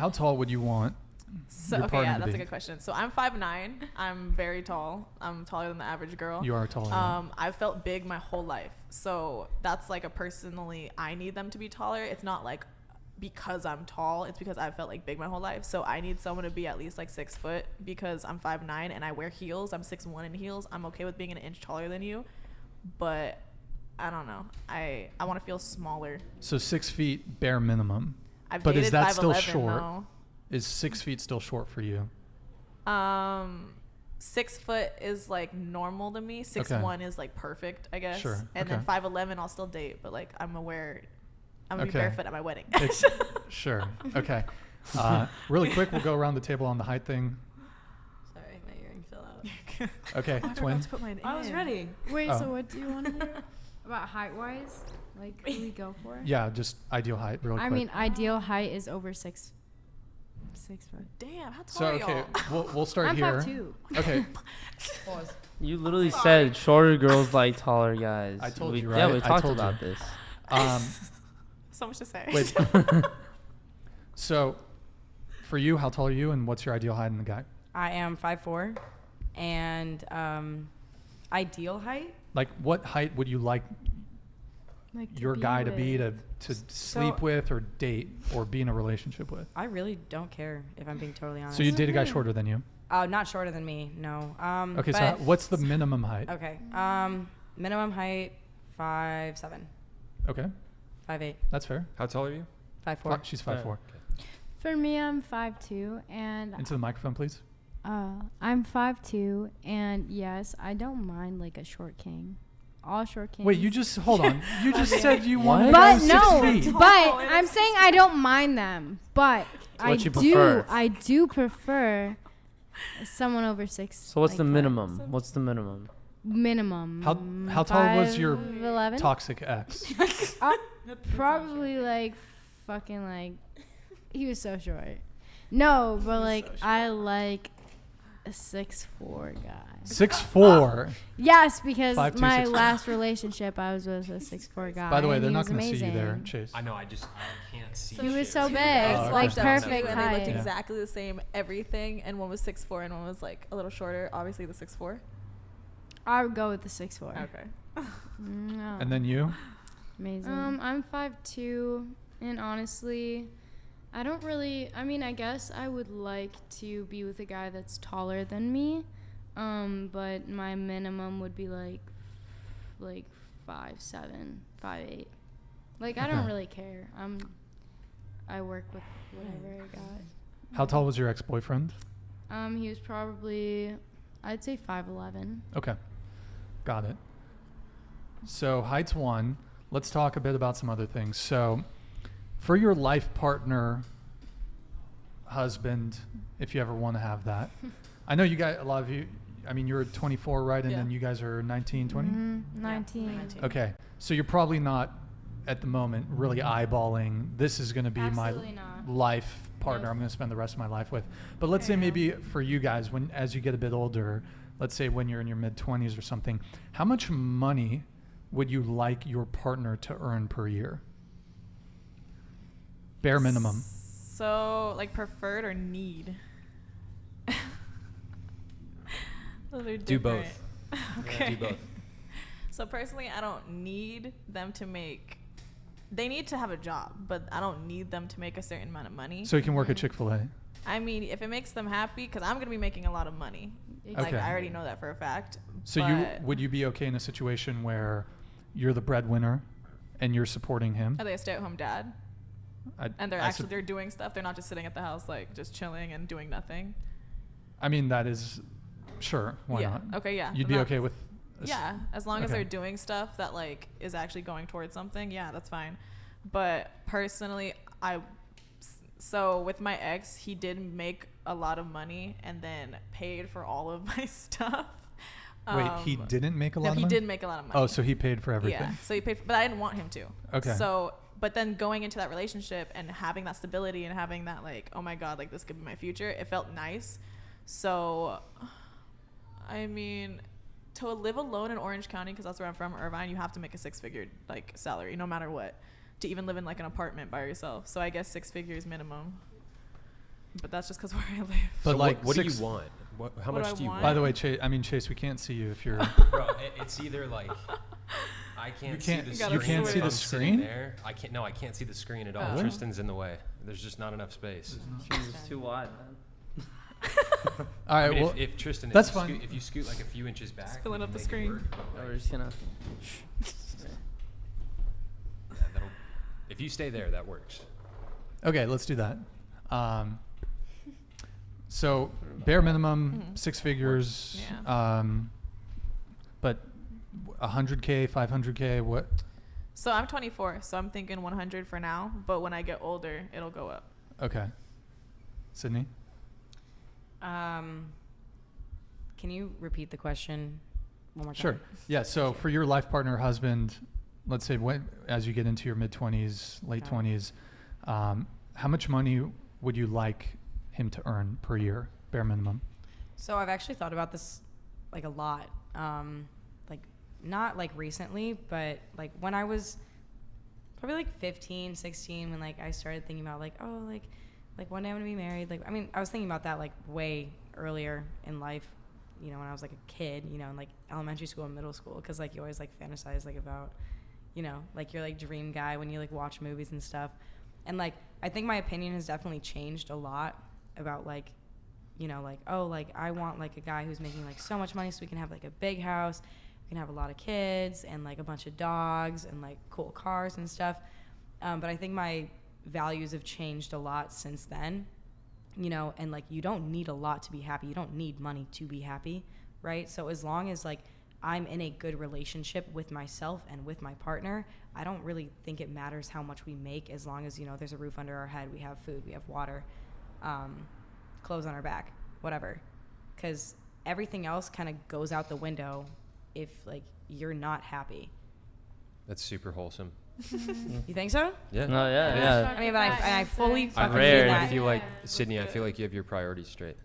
How tall would you want So your okay, partner yeah, to that's be? a good question. So I'm 5'9". I'm very tall. I'm taller than the average girl. You are taller. I've felt big my whole life. So that's like a personally, I need them to be taller. It's not like because I'm tall. It's because I've felt like big my whole life. So I need someone to be at least like 6 foot because I'm 5'9" and I wear heels. I'm 6'1" in heels. I'm okay with being an inch taller than you, but I don't know. I want to feel smaller. So 6 feet bare minimum. I've But is dated that still 5'11" short? though. Is 6 feet still short for you? 6 foot is like normal to me. 6'1" is like perfect, I guess. Sure. And Okay. then 5'11" I'll still date, but like I'm gonna be Okay. barefoot at my wedding. Sure. Okay. Really quick, we'll go around the table on the height thing. Sorry, my earring fell out. Okay, I twin. forgot to put mine I was in. ready. Wait, Oh. so what do you want to hear about height-wise? Like, who we go for? Yeah, just ideal height, real quick. I mean, ideal height is over 6 foot. Damn, how tall so are okay, y'all? we'll start I'm here. 5'2". Okay, You literally said shorter girls like taller guys. I told we, you, Yeah, right? we I talked told about you. this. So much to say. Wait. So, for you, how tall are you, and what's your ideal height in the guy? I am 5'4", and ideal height. Like, what height would you like Like your guy to be with. to sleep with, or date, or be in a relationship with? I really don't care if I'm being totally honest. So you date a guy Okay. shorter than you? Not shorter than me, no. Okay, so but- what's the minimum height? Okay. Minimum height 5'7", Okay, 5'8", that's fair. How tall are you? 5'4". She's 5'4". For me, I'm 5'2", and Into the microphone, please. I'm 5'2", and yes, I don't mind like a short king. All short kings. Wait, you just hold on. You just said you wanted to But go no, 6 feet. but I'm saying I don't mind them. But So what you prefer? I do prefer someone over 6. So what's like, the 5. minimum? What's the minimum? Minimum. How tall was your 5'11"? toxic ex? Probably like fucking like he was so short. No, but like I like a 6'4" guy. 6'4". Yes, because 5'2", my 6'4". last relationship I was with a 6'4" guy. By the way, and they're he not was going to see you there, amazing. Chase. I know. I can't see. He was shit. so big, okay. like Looked up to perfect you and they looked height. exactly the same, everything, and one was 6'4" and one was like a little shorter. Obviously, the 6'4". I would go with the 6'4". Okay. No. And then you? Amazing. I'm 5'2", and honestly, I don't really. I mean, I guess I would like to be with a guy that's taller than me, but my minimum would be like 5'7", 5'8". Like I don't Okay. really care. I work with whatever I got. How tall was your ex-boyfriend? He was probably, I'd say 5'11". Okay. Got it. So height's one. Let's talk a bit about some other things. So for your life partner, husband, if you ever want to have that. I know you guys, a lot of you, I mean, you're 24, right? And Yeah. then you guys are 19, 20? 19. Okay. So you're probably not at the moment really eyeballing, this is going to be Absolutely my not. life partner I'm going to spend the rest of my life with. But let's say maybe for you guys, when as you get a bit older, let's say when you're in your mid-20s or something, how much money would you like your partner to earn per year? Bare minimum. So, like, preferred or need? Those are Do both. different. Yeah, do both. So personally, I don't need them to make. They need to have a job, but I don't need them to make a certain amount of money. So you can work at Chick-fil-A. I mean, if it makes them happy, because I'm gonna be making a lot of money. Like Okay. I already know that for a fact. So would you be okay in a situation where you're the breadwinner and you're supporting him? Are they a stay-at-home dad? And they're I actually they're doing stuff. They're not just sitting at the house like just chilling and doing nothing. I mean, that is sure. Why Yeah. not? Okay. Yeah. You'd then be okay that's- with. a s- Yeah, as long as okay. they're doing stuff that like is actually going towards something, yeah, that's fine. But personally, so with my ex, he did make a lot of money and then paid for all of my stuff. Wait, he didn't make a lot No, of he money? did make a lot of money. Oh, so he paid for everything. Yeah, so he paid, but I didn't want him to. Okay. So, but then going into that relationship and having that stability and having that like, oh my God, like this could be my future, it felt nice. So, I mean, to live alone in Orange County, because that's where I'm from, Irvine, you have to make a 6-figure like salary, no matter what, to even live in like an apartment by yourself. So I guess 6 figures minimum. but that's just because where I live. But So like, what do six- you want? How What do much I do you want? want? By the way, Chase, we can't see you if you're. Bro, it's either like I can't, can't- see the you screen. can't see if the I'm sitting screen? There, I can't. No, I can't see the screen at all. Oh. Tristan's in the way. There's just not enough space. It's too wide, man. All right. I mean, Well, if Tristan, that's if you fine. Scoot, if you scoot like a few inches back, Just filling we up can the make it screen. work, but, Oh, like, we're just gonna. yeah, if you stay there, that works. okay, let's do that. So bare minimum, Mhm. 6 figures. Yeah. But 100K, 500K. What? So I'm 24, so I'm thinking 100 for now. But when I get older, it'll go up. Okay. Sydney. Can you repeat the question one more time? Sure. Yeah. So for your life partner, husband, let's say as you get into your mid 20s, late Got it. 20s, how much money would you like him to earn per year, bare minimum? So I've actually thought about this like a lot. Like not like recently, but like when I was probably like 15, 16, when like I started thinking about like, oh, like one day I'm gonna be married. Like, I mean, I was thinking about that like way earlier in life, you know, when I was like a kid, you know, in like elementary school and middle school, because like you always like fantasize like about, you know, like your like dream guy when you like watch movies and stuff. And like I think my opinion has definitely changed a lot about like, you know, like, oh, like I want like a guy who's making like so much money so we can have like a big house, we can have a lot of kids and like a bunch of dogs and like cool cars and stuff. But I think my values have changed a lot since then, you know, and like you don't need a lot to be happy. You don't need money to be happy, right? So as long as like I'm in a good relationship with myself and with my partner, I don't really think it matters how much we make, as long as, you know, there's a roof under our head, we have food, we have water, clothes on our back, whatever. Because everything else kind of goes out the window if like you're not happy. That's super wholesome. You think so? Yeah. No, yeah, yeah. I mean, but I fully I fucking rare. mean I that. feel like Yeah. Sydney. I That's feel good. like you have your priorities straight.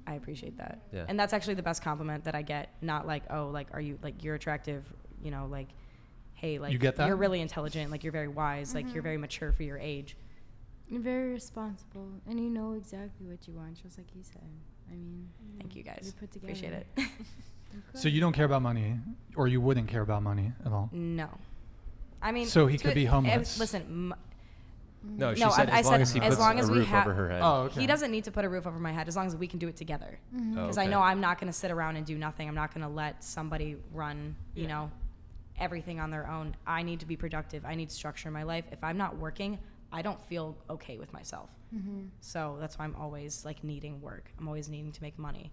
I appreciate that. Yeah. And that's actually the best compliment that I get. Not like, oh, like, are you, like, you're attractive, you know, like, hey, like, You get that? you're really intelligent, like, you're very wise, like, you're very mature for your age. You're very responsible, and you know exactly what you want, just like you said. I mean, Thank you guys. you put together. Appreciate it. So you don't care about money, or you wouldn't care about money at all? No. I mean, So he could be homeless. Listen, No, she No, said I as long said as he as puts long as a we roof ha- over her head. Oh, okay. he doesn't need to put a roof over my head as long as we can do it together. Mm-hmm. Oh, Because okay. I know I'm not going to sit around and do nothing. I'm not going to let somebody run, you know, everything on their own. I need to be productive. I need structure in my life. If I'm not working, I don't feel okay with myself. Mm-hmm. So that's why I'm always like needing work. I'm always needing to make money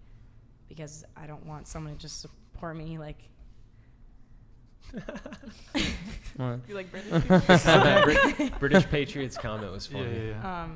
because I don't want someone to just support me like. What? You like British people? British Patriots comment was funny. Yeah.